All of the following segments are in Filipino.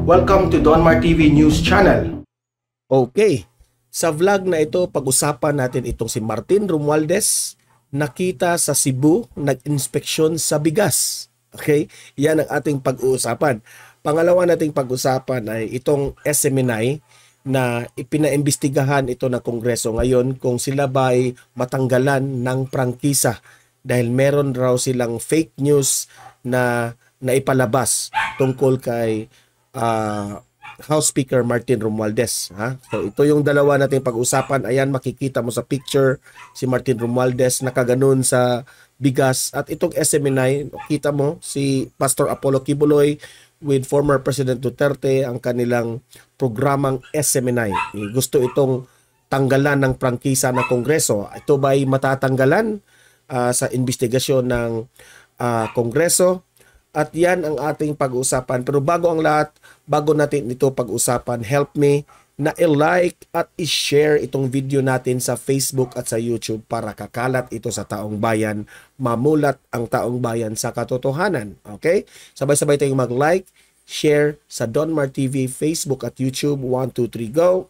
Welcome to Donmar TV News Channel. Okay, sa vlog na ito, pag-usapan natin itong si Martin Romualdez, nakita sa Cebu, nag-inspeksyon sa bigas. Okay, yan ang ating pag-uusapan. Pangalawa nating pag-usapan ay itong SMNI na ipinaimbestigahan ito ng Kongreso ngayon kung sila ba ay matanggalan ng prangkisa dahil meron raw silang fake news na naipalabas tungkol kay House Speaker Martin Romualdez. So ito yung dalawa nating pag-usapan. Ayan, makikita mo sa picture si Martin Romualdez nakaganon sa bigas. At itong SMNI, kita mo si Pastor Apollo Kibuloy with former President Duterte, ang kanilang programang SMNI. Gusto itong tanggalan ng prangkisa ng Kongreso. Ito ba ay matatanggalan sa investigasyon ng Kongreso? At yan ang ating pag-uusapan. Pero bago ang lahat, bago natin ito pag-usapan, help me na i-like at i-share itong video natin sa Facebook at sa YouTube para kakalat ito sa taong bayan, mamulat ang taong bayan sa katotohanan. Okay? Sabay-sabay tayong mag-like, share sa Donmar TV, Facebook at YouTube. 1, 2, 3, go!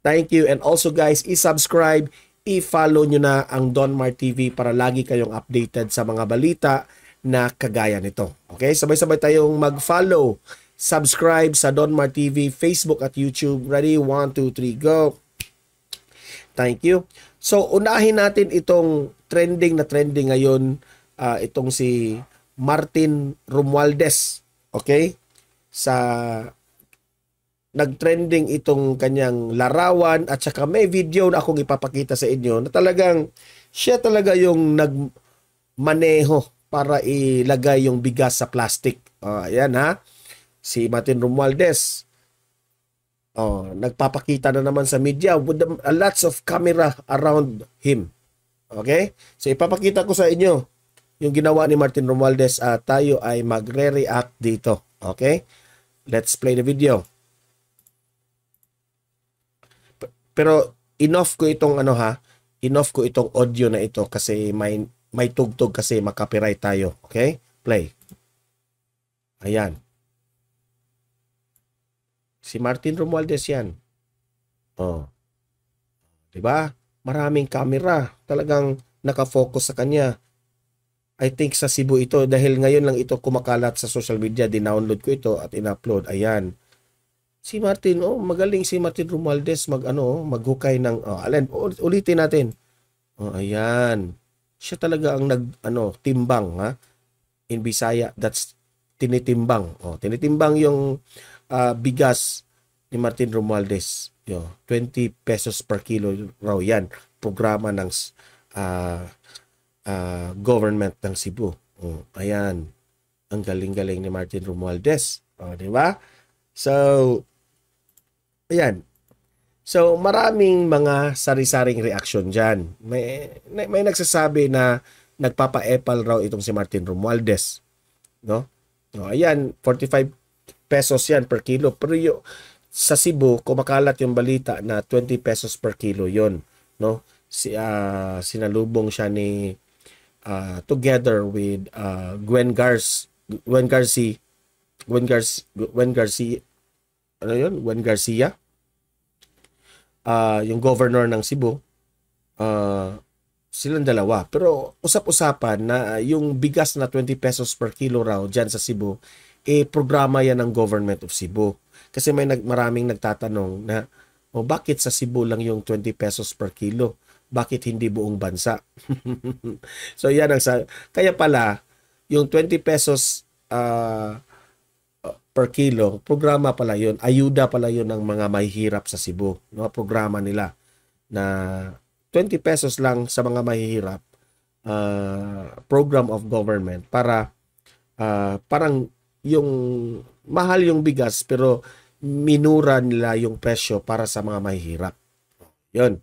Thank you. And also guys, i-subscribe, i-follow nyo na ang Donmar TV para lagi kayong updated sa mga balita na kagaya nito. Okay? Sabay-sabay tayong mag-follow, subscribe sa Donmar TV, Facebook at YouTube. Ready? 1, 2, 3, go! Thank you. So, unahin natin itong trending na trending ngayon, itong si Martin Romualdez. Okay? Nag-trending itong kanyang larawan at saka may video na akong ipapakita sa inyo na talagang siya talaga yung nagmaneho para ilagay yung bigas sa plastic. Ayan ha. Si Martin Romualdez. Nagpapakita na naman sa media with lots of camera around him. Okay? So ipapakita ko sa inyo yung ginawa ni Martin Romualdez at tayo ay magre-react dito. Okay? Let's play the video. Pero inoff ko itong inoff ko itong audio na ito kasi may tugtog kasi makapiright tayo. Okay? Play. Ayan. Si Martin Romualdez yan. Diba? Maraming camera. Talagang nakafocus sa kanya. I think sa Cebu ito dahil ngayon lang ito kumakalat sa social media. Dinownload ko ito at in-upload. Ayan. Si Martin, magaling si Martin Romualdez maghukay ng ulitin natin. Ayan. Siya talaga ang timbang in Bisaya, that's tinitimbang. Tinitimbang yung bigas ni Martin Romualdez. 20 pesos per kilo raw yan. Programa ng government ng Cebu. Ayan. Ang galing-galing ni Martin Romualdez. Di ba? So, ayan. So, maraming mga sari-saring reaksyon dyan. May nagsasabi na nagpapa-epal raw itong si Martin Romualdez. No? Ayan, 45 pesos yan per kilo. Pero sa Cebu, kumakalat yung balita na 20 pesos per kilo yon. No? Sinalubong siya ni together with Gwen Garcia. Yung governor ng Cebu, silang dalawa. Pero usap-usapan na yung bigas na 20 pesos per kilo raw dyan sa Cebu, programa yan ng government of Cebu. Kasi maraming nagtatanong na, bakit sa Cebu lang yung 20 pesos per kilo? Bakit hindi buong bansa? So yan kaya pala, yung 20 pesos per kilo, programa pala yun, ayuda pala yun ng mga mahihirap sa Cebu. No? Programa nila na 20 pesos lang sa mga mahihirap, program of government para parang yung mahal yung bigas pero minura nila yung presyo para sa mga mahihirap. Yun.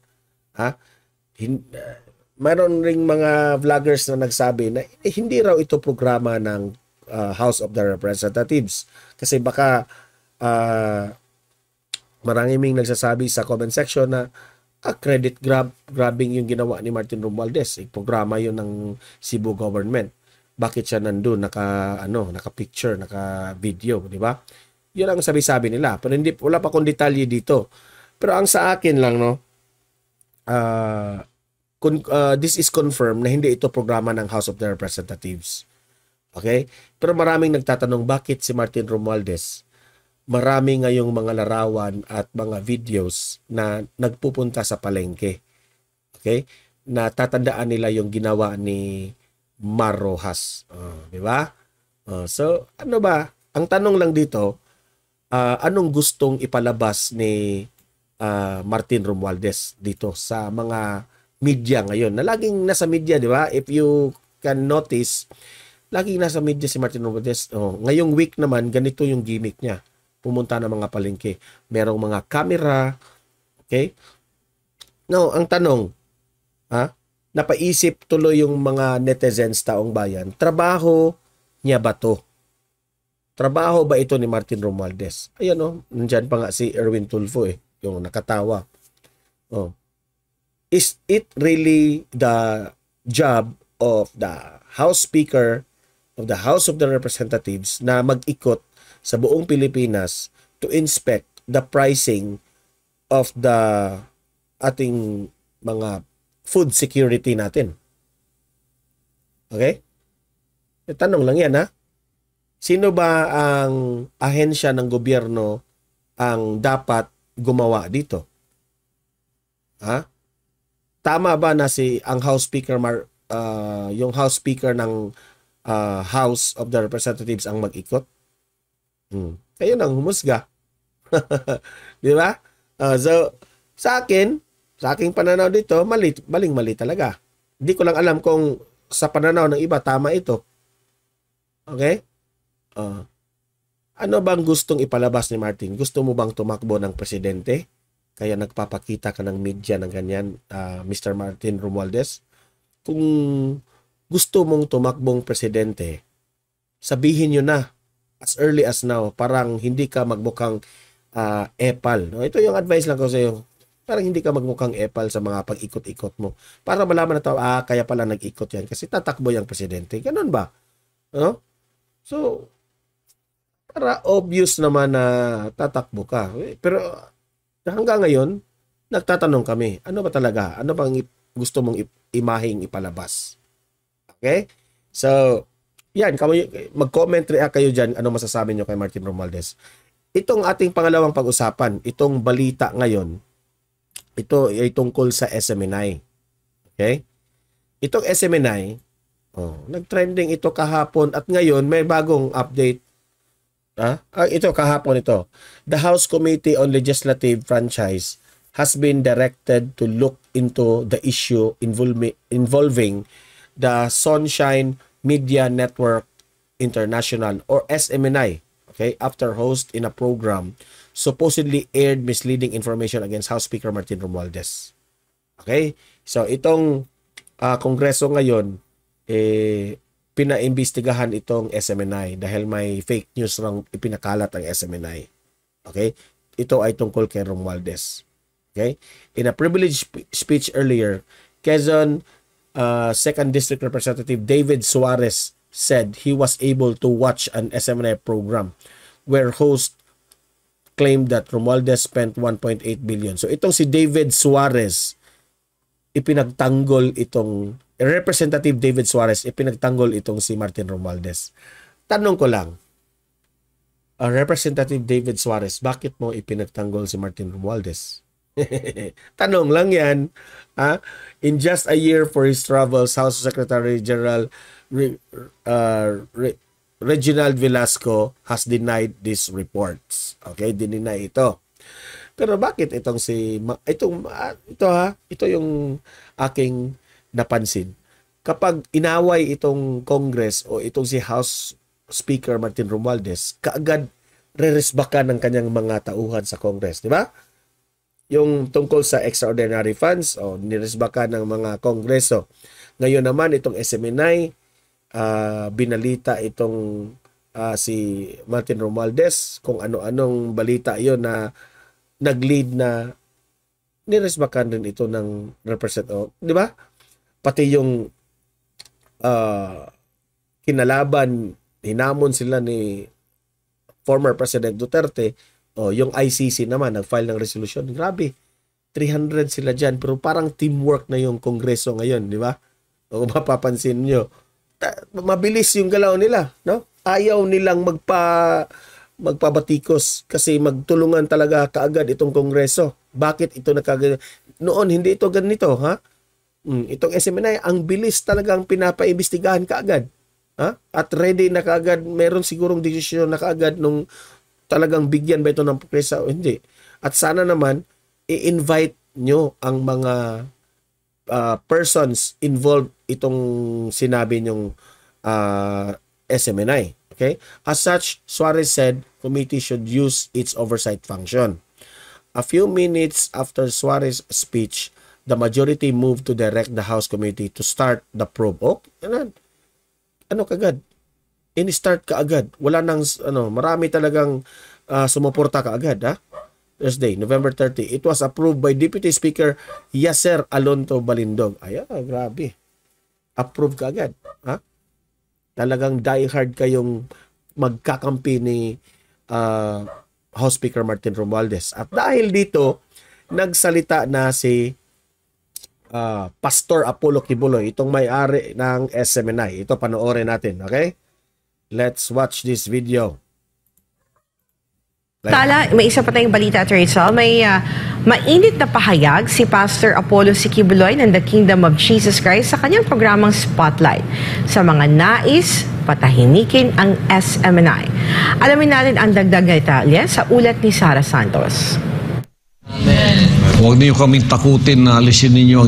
Mayroon ring mga vloggers na nagsabi na hindi raw ito programa ng House of the Representatives kasi baka maraming nagsasabi sa comment section na credit grabbing yung ginawa ni Martin Romualdez. Programa yun ng Cebu government. Bakit siya nandun naka-picture, naka-video, di ba? Yun ang sabi-sabi nila. Pero hindi, wala pa akong detalye dito. Pero ang sa akin lang, no, this is confirmed na hindi ito programa ng House of the Representatives. Okay? Pero maraming nagtatanong bakit si Martin Romualdez, marami ngayong mga larawan at mga videos na nagpupunta sa palengke. Okay? Na tatandaan nila yung ginawa ni Mar Rojas. Di ba? So, ano ba? Ang tanong lang dito, anong gustong ipalabas ni Martin Romualdez dito sa mga media ngayon? Na laging nasa media, di ba? If you can notice, laging nasa media si Martin Romualdez. Ngayong week naman, ganito yung gimmick niya. Pumunta ng mga palengke. Merong mga camera. Okay? Now, ang tanong, napaisip tuloy yung mga netizens, taong bayan, trabaho niya ba to? Trabaho ba ito ni Martin Romualdez? Ayan nandyan pa nga si Erwin Tulfo yung nakatawa. Is it really the job of the House Speaker of the House of the Representatives na mag-ikot sa buong Pilipinas to inspect the pricing of the ating mga food security natin? Okay? Tanong lang yan, ha? Sino ba ang ahensya ng gobyerno ang dapat gumawa dito? Ha? Tama ba na ang House Speaker yung House Speaker ng House of the Representatives ang mag-ikot? Kayo nang humusga. Di ba? So, sa aking pananaw dito, maling-mali talaga. Hindi ko lang alam kung sa pananaw ng iba tama ito. Okay? Ano bang gustong ipalabas ni Martin? Gusto mo bang tumakbo ng presidente? Kaya nagpapakita ka ng media ng ganyan, Mr. Martin Romualdez? Kung gusto mong tumakbong presidente, sabihin nyo na as early as now, parang hindi ka magmukhang epal. No? Ito yung advice lang ko sa iyo. Parang hindi ka magmukhang epal sa mga pag-ikot-ikot mo. Para malaman na tao, kaya pala nag-ikot yan kasi tatakbo yung presidente. Ganun ba? No? So, para obvious naman na tatakbo ka. Pero hanggang ngayon, nagtatanong kami, ano ba talaga? Ano bang gusto mong imahing ipalabas? Okay? So, yan, mag-comment kayo dyan, ano masasabi nyo kay Martin Romualdez. Itong ating pangalawang pag-usapan, itong balita ngayon, ito ay tungkol sa SMNI. Okay? Itong SMNI, nag-trending ito kahapon at ngayon may bagong update. Ito kahapon ito. The House Committee on Legislative Franchise has been directed to look into the issue involving the Sunshine Media Network International or SMNI, okay, after host in a program supposedly aired misleading information against House Speaker Martin Romualdez. Okay? So itong kongreso ngayon pinaimbestigahan itong SMNI dahil may fake news lang ipinakalat ang SMNI. Okay? Ito ay tungkol kay Romualdez. Okay? In a privileged speech earlier, Quezon 2nd District Representative David Suarez said he was able to watch an SMNI program where host claimed that Romualdez spent 1.8 billion. So itong si David Suarez, Representative David Suarez, ipinagtanggol itong si Martin Romualdez. Tanong ko lang, Representative David Suarez, bakit mo ipinagtanggol si Martin Romualdez? Tanong lang yan. In just a year for his travels, House Secretary General Reginald Velasco has denied these reports. Okay, dininay ito. Pero bakit ito yung aking napansin. Kapag inaway itong Congress o itong si House Speaker Martin Romualdez, kaagad reresbakan ng kanyang mga tauhan sa Congress, di ba? Yung tungkol sa extraordinary funds, niresbakan ng mga Kongreso. Ngayon naman itong SMNI, binalita itong si Martin Romualdez, kung ano-anong balita yon na nag-lead na niresbakan din ito ng di ba? Pati yung kinalaban, hinamon sila ni former President Duterte, yung ICC naman, nag-file ng resolution. Grabe, 300 sila dyan. Pero parang teamwork na yung Kongreso ngayon, di ba? O kung mapapansin nyo, mabilis yung galaw nila, no? Ayaw nilang magpabatikos kasi magtulungan talaga kaagad itong Kongreso. Bakit ito nakagad? Noon, hindi ito ganito, ha? Itong SMNI, ang bilis talagang pinapaimbestigahan kaagad. Ha? At ready na kaagad, meron sigurong desisyon na kaagad nung talagang bigyan ba ito ng presa o hindi. At sana naman, i-invite nyo ang mga persons involved itong sinabi nyong SMNI. Okay? As such, Suarez said, committee should use its oversight function. A few minutes after Suarez's speech, the majority moved to direct the House Committee to start the probe. Ano kagad? In-start kaagad. Wala nang, marami talagang sumuporta kaagad, ha? Thursday, November 30. It was approved by Deputy Speaker Yasser Alonto Balindog. Grabe. Approved kaagad, ha? Talagang diehard kayong magkakampi ni House Speaker Martin Romualdez. At dahil dito, nagsalita na si Pastor Apollo Kibuloy, itong may-ari ng SMNI. Ito, panoorin natin, okay? Let's watch this video. Tala, may isa pa tayong balita, Rachel. May mainit na pahayag si Pastor Apollo Kibuloy ng The Kingdom of Jesus Christ sa kanyang programang Spotlight sa mga nais patahimikin ang SMNI. Alamin natin ang dagdag na detalye sa ulat ni Sarah Santos. Huwag niyo kaming takutin na alisin ninyo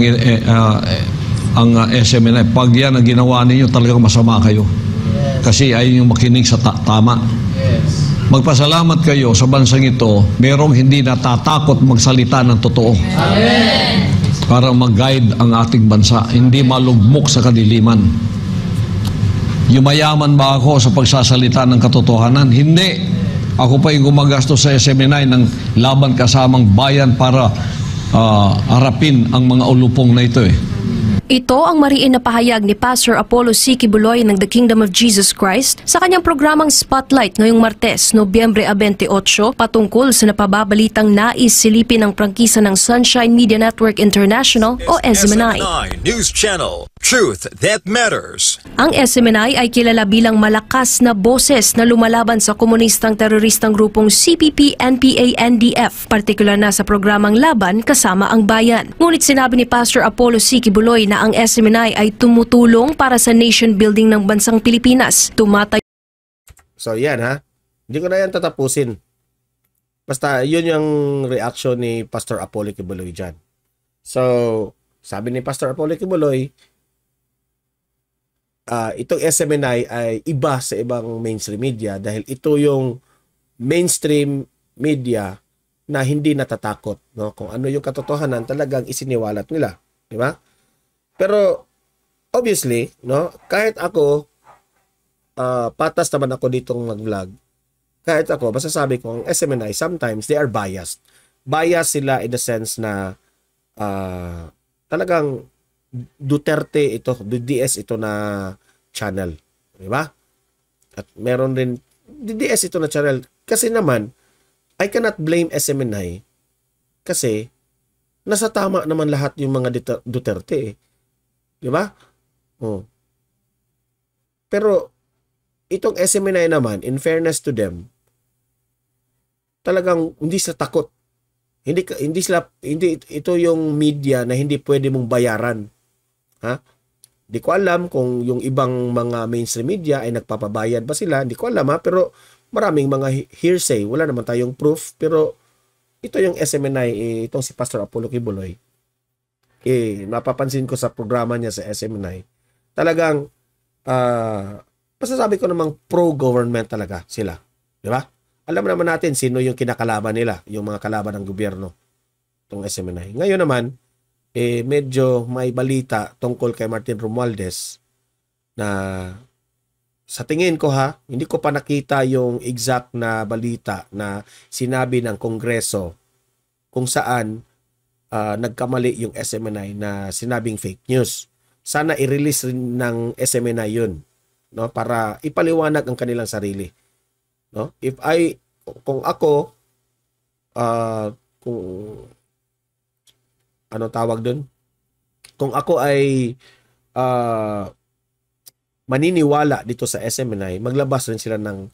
ang SMNI. Pag yan ang ginawa ninyo, talagang masama kayo. Kasi ayaw yung makinig sa tama. Magpasalamat kayo sa bansang ito, merong hindi natatakot magsalita ng totoo. Amen. Para mag-guide ang ating bansa, hindi malugmok sa kadiliman. Yumayaman ba ako sa pagsasalita ng katotohanan? Hindi. Ako pa yung gumagastos sa SMNI ng laban kasamang bayan para harapin ang mga ulupong na ito Ito ang mariin na pahayag ni Pastor Apollo Kibuloy ng The Kingdom of Jesus Christ sa kanyang programang Spotlight ngayong Martes, Nobyembre 28, patungkol sa napababalitang nais silipin ng prangkisa ng Sunshine Media Network International o SMNI. News Channel, Truth That Matters. Ang SMNI ay kilala bilang malakas na boses na lumalaban sa komunistang teroristang grupong CPP, NPA, NDF, partikular na sa programang Laban Kasama ang Bayan. Ngunit sinabi ni Pastor Apollo Kibuloy na ang SMNI ay tumutulong para sa nation building ng bansang Pilipinas. So yan, ha? Hindi ko na yan tatapusin. Basta yun yung reaction ni Pastor Apollo Kibuloy dyan. So, sabi ni Pastor Apollo Kibuloy, itong SMNI ay iba sa ibang mainstream media dahil ito yung mainstream media na hindi natatakot, no? Kung ano yung katotohanan, talagang isiniwalat nila, di ba? Pero obviously, no, kahit ako patas naman ako ditong mag-vlog. Kahit ako, masasabi ko ang SMNI sometimes they are biased. Biased sila in the sense na talagang Duterte ito, DDS ito na channel, di ba? At meron rin DDS ito na channel kasi naman I cannot blame SMNI kasi nasa tama naman lahat yung mga Duterte di ba? Pero itong SMNI naman, in fairness to them, talagang hindi sila takot. Hindi ito yung media na hindi pwede mong bayaran. Ha? Di ko alam kung yung ibang mga mainstream media ay nagpapabayad ba sila. Hindi ko alam, ha, pero maraming mga hearsay. Wala naman tayong proof, pero ito yung SMNI, itong si Pastor Apollo Kibuloy. Napapansin ko sa programa niya sa SMNI, talagang masasabi ko namang pro-government talaga sila. Di ba? Alam naman natin sino yung kinakalaban nila, yung mga kalaban ng gobyerno, itong SMNI. Ngayon naman, medyo may balita tungkol kay Martin Romualdez na sa tingin ko hindi ko pa nakita yung exact na balita na sinabi ng Kongreso kung saan nagkamali yung SMNI na sinabing fake news. Sana i-release rin ng SMNI yun, no, para ipaliwanag ang kanilang sarili. No? Kung ako, kung ano tawag dun? Kung ako ay maniniwala dito sa SMNI, maglabas rin sila ng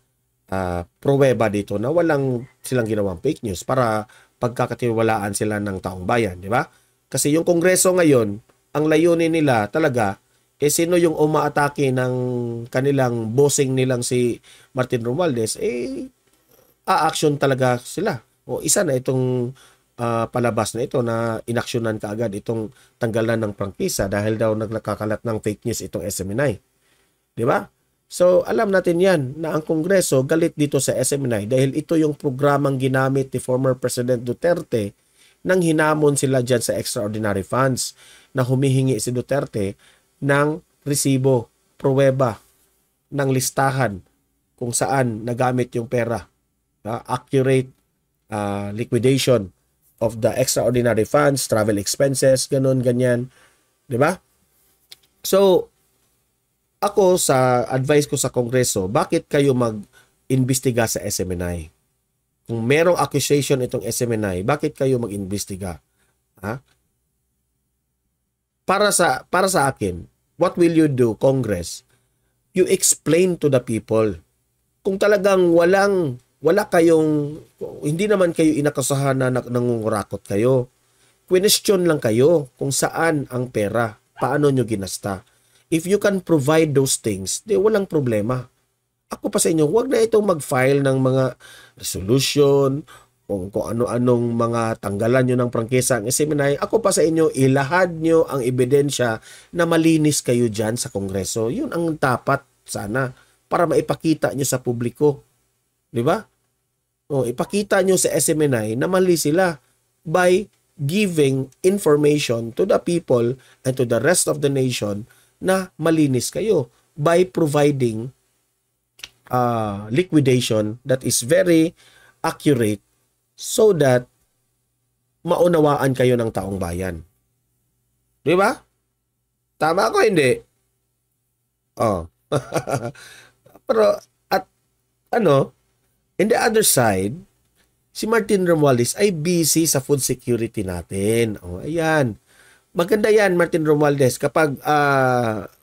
pruweba dito na walang silang ginawang fake news para pagkakatiwalaan sila ng taong bayan, di ba? Kasi yung Kongreso ngayon, ang layunin nila talaga, sino yung umaatake ng kanilang bossing nilang si Martin Romualdez, a-action talaga sila. O isa na itong palabas na ito na inaksyonan kaagad itong tanggalan ng prangkisa dahil daw nagkakalat ng fake news itong SMNI. Di ba? So, alam natin yan na ang Kongreso galit dito sa SMNI dahil ito yung programang ginamit ni former President Duterte nang hinamon sila dyan sa extraordinary funds na humihingi si Duterte ng resibo, pruweba, ng listahan kung saan nagamit yung pera. Accurate liquidation of the extraordinary funds, travel expenses, ganun, ganyan. Di ba? So, ako sa advice ko sa Kongreso, bakit kayo mag-imbestiga sa SMNI? Kung merong accusation itong SMNI, bakit kayo mag-imbestiga? Ha? Para sa akin, what will you do, Congress? You explain to the people. Kung talagang wala kayong, hindi naman kayo inakasahan na nangungurakot kayo. Question lang kayo kung saan ang pera, paano nyo ginasta. If you can provide those things, di walang problema. Ako pa sa inyo, huwag na itong mag-file ng mga resolution, kung ano-anong mga tanggalan nyo ng prangkisa ang SMNI. Ako pa sa inyo, ilahad nyo ang ebidensya na malinis kayo dyan sa Kongreso. Yun ang dapat sana para maipakita nyo sa publiko. Di ba? O, ipakita nyo sa SMNI na mali sila by giving information to the people and to the rest of the nation na malinis kayo by providing liquidation that is very accurate so that maunawaan kayo ng taong bayan. Di ba? Tama ako, hindi? Oh. Pero, in the other side, si Martin Romualdez ay busy sa food security natin. Oh, ayan. Maganda yan, Martin Romualdez, kapag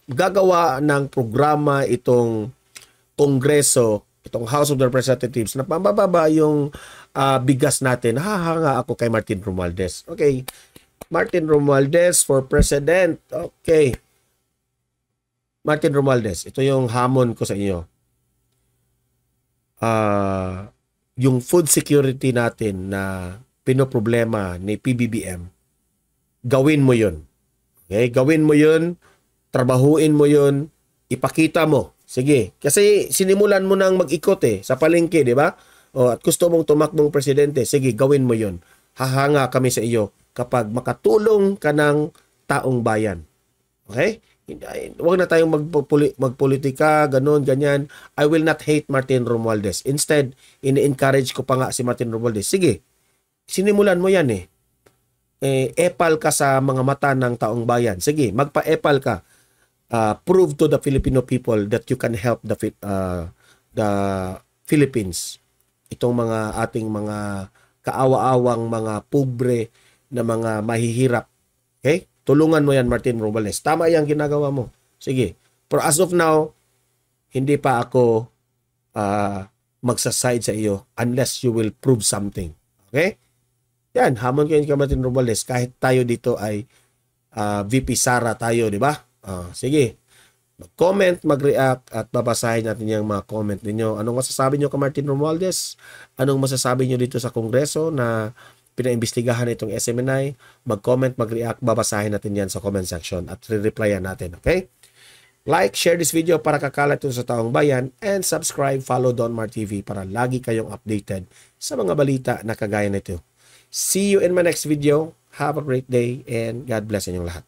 gagawa ng programa itong Kongreso, itong House of Representatives, na pambababa yung bigas natin, hahanga ako kay Martin Romualdez. Okay. Martin Romualdez for President. Okay. Martin Romualdez, ito yung hamon ko sa inyo. Yung food security natin na pinoproblema ni PBBM, gawin mo yun. Okay? Gawin mo yun, trabahuin mo yun, ipakita mo. Sige. Kasi sinimulan mo nang mag-ikot sa palengke, di ba? At gusto mong tumakbong presidente, sige, gawin mo yun. Hahanga kami sa iyo kapag makatulong ka ng taong bayan. Okay? Huwag na tayong magpolitika, ganun, ganyan. I will not hate Martin Romualdez. Instead, ini-encourage ko pa nga si Martin Romualdez. Sige, sinimulan mo yan epal ka sa mga mata ng taong bayan. Sige, magpa-epal ka. Prove to the Filipino people that you can help the Philippines. Itong mga ating mga kaawa-awang mga pobre na mga mahihirap. Okay? Tulungan mo yan, Martin Romualdez. Tama yung ginagawa mo. Sige. Pero as of now, hindi pa ako magsaside sa iyo unless you will prove something. Okay? Yan, hamon kayo kay Martin Romualdez. Kahit tayo dito ay VP Sara tayo, di ba? Sige. Mag-comment, mag-react at babasahin natin yung mga comment ninyo. Anong masasabi nyo kay Martin Romualdez? Anong masasabi nyo dito sa Kongreso na pinaimbestigahan itong SMNI? Mag-comment, mag-react, babasahin natin yan sa comment section at re-replyan natin. Okay? Like, share this video para kakalat ito sa taong bayan and subscribe, follow Don Mar TV para lagi kayong updated sa mga balita na kagaya nito. See you in my next video. Have a great day and God bless inyong lahat.